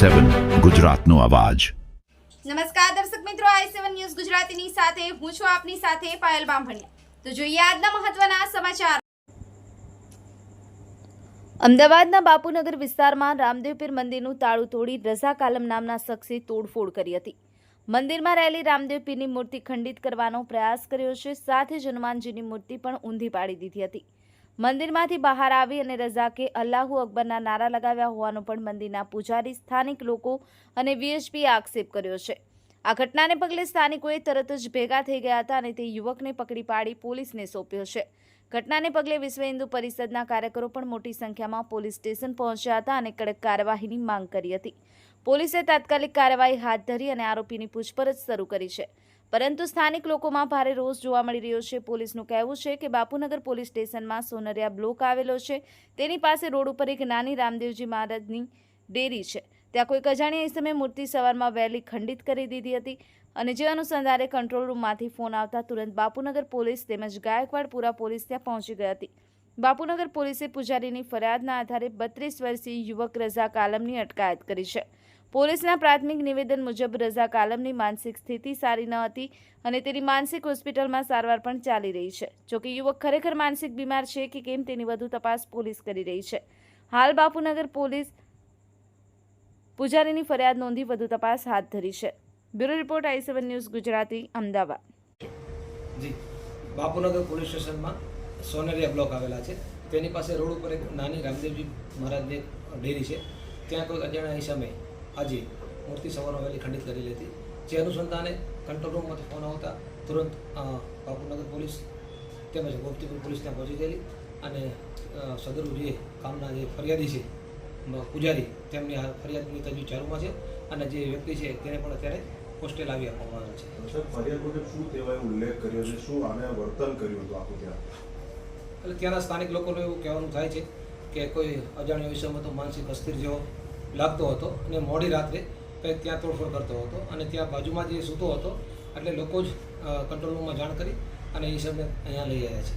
i7 ગુજરાતનો અવાજ। નમસ્કાર દર્શક મિત્રો, i7 ન્યૂઝ ગુજરાતીની સાથે હું છું આપની સાથે પાયલ બામભણિયા। તો જોઈએ આજના મહત્વના સમાચાર। અમદાવાદના બાપુનગર વિસ્તારમાં રામદેવ પીર મંદિરનું તાળું તોડી રઝાક આલમ નામના શખ્સે તોડફોડ કરી હતી। મંદિરમાં રહેલી રામદેવ પીરની મૂર્તિ ખંડિત કરવાનો પ્રયાસ કર્યો છે, સાથે જ હનુમાનજીની મૂર્તિ પણ ઊંધી પાડી દીધી હતી। મંદિરમાંથી બહાર આવી અને રઝાકે અલ્લાહુ અકબરના નારા લગાવ્યા હોવાનો પણ મંદિરના પૂજારી, સ્થાનિક લોકો અને વીએચપીએ આક્ષેપ કર્યો છે। આ ઘટનાને પગલે સ્થાનિકોએ તરત જ ભેગા થઈ ગયા હતા અને તે યુવકને પકડી પાડી પોલીસને સોંપ્યો છે। ઘટનાને પગલે વિશ્વ હિન્દુ પરિષદના કાર્યકરો પણ મોટી સંખ્યામાં પોલીસ સ્ટેશન પહોંચ્યા હતા અને કડક કાર્યવાહીની માંગ કરી હતી। પોલીસે તાત્કાલિક કાર્યવાહી હાથ ધરી અને આરોપીની પૂછપરછ શરૂ કરી છે, પરંતુ સ્થાનિક લોકોમાં ભારે રોષ જોવા મળી રહ્યો છે। પોલીસનું કહેવું છે કે બાપુનગર પોલીસ સ્ટેશનમાં સોનરિયા બ્લોક આવેલો છે, તેની પાસે રોડ ઉપર એક નાની રામદેવજી મહારાજની ડેરી છે। ત્યાં કોઈક અજાણ્યા ઇસમે મૂર્તિ સવારમાં વહેલી ખંડિત કરી દીધી હતી અને જે અનુસંધાને કંટ્રોલ રૂમમાંથી ફોન આવતા તુરંત બાપુનગર પોલીસ તેમજ ગાયકવાડપુરા પોલીસ ત્યાં પહોંચી ગઈ હતી। બાપુનગર પોલીસે પૂજારીની ફરિયાદના આધારે 32 વર્ષીય યુવક રઝાક આલમની અટકાયત કરી છે। પોલીસના પ્રાથમિક નિવેદન મુજબ રઝાક આલમની માનસિક સ્થિતિ સારી ન હતી અને તેની માનસિક હોસ્પિટલમાં સારવાર પણ ચાલી રહી છે। જોકે યુવક ખરેખર માનસિક બીમાર છે કે કેમ તેની વધુ તપાસ પોલીસ કરી રહી છે। હાલ બાપુનગર પોલીસ પૂજારીની ફરિયાદ નોંધી વધુ તપાસ હાથ ધરી છે। Bureau report i7 news Gujarati, Ahmedabad. જી, બાપુનગર પોલીસ સ્ટેશનમાં સોનરિયા બ્લોક આવેલા છે, તેની પાસે રોડ ઉપર એક નાની રામદેવજી મહારાજની ડેરી છે। ત્યાં કોઈ અજાણ્યા સમયે આજે મૂર્તિ સવારમાં વહેલી ખંડિત કરેલી હતી, જે અનુસંધાને કંટ્રોલ રૂમમાંથી ફોન આવતા તુરંત બાપુનગર પોલીસ તેમજ ગોપતીપુર પોલીસ ત્યાં પહોંચી ગયેલી અને સદરુ જે કામના જે ફરિયાદી છે પૂજારી, તેમની ફરિયાદની તજવીજ ચાલુમાં છે અને જે વ્યક્તિ છે તેને પણ અત્યારે હોસ્ટેલ આવી આપવામાં આવે છે। ફરિયાદ મુજબ શું કહેવાય ઉલ્લેખ કર્યો છે, શું આને વર્તન કર્યું હતું આખું ત્યાં? એટલે ત્યાંના સ્થાનિક લોકોનું એવું કહેવાનું થાય છે કે કોઈ અજાણ્યો વિષયમાં તો માનસિક અસ્થિર જેવો લાગતો હતો અને મોડી રાત્રે કંઈક ત્યાં તોડફોડ કરતો હતો અને ત્યાં બાજુમાં જે સૂતો હતો એટલે લોકો જ કંટ્રોલ રૂમમાં જાણ કરી અને એ હિસાબે અહીંયા લઈ આવ્યા છે।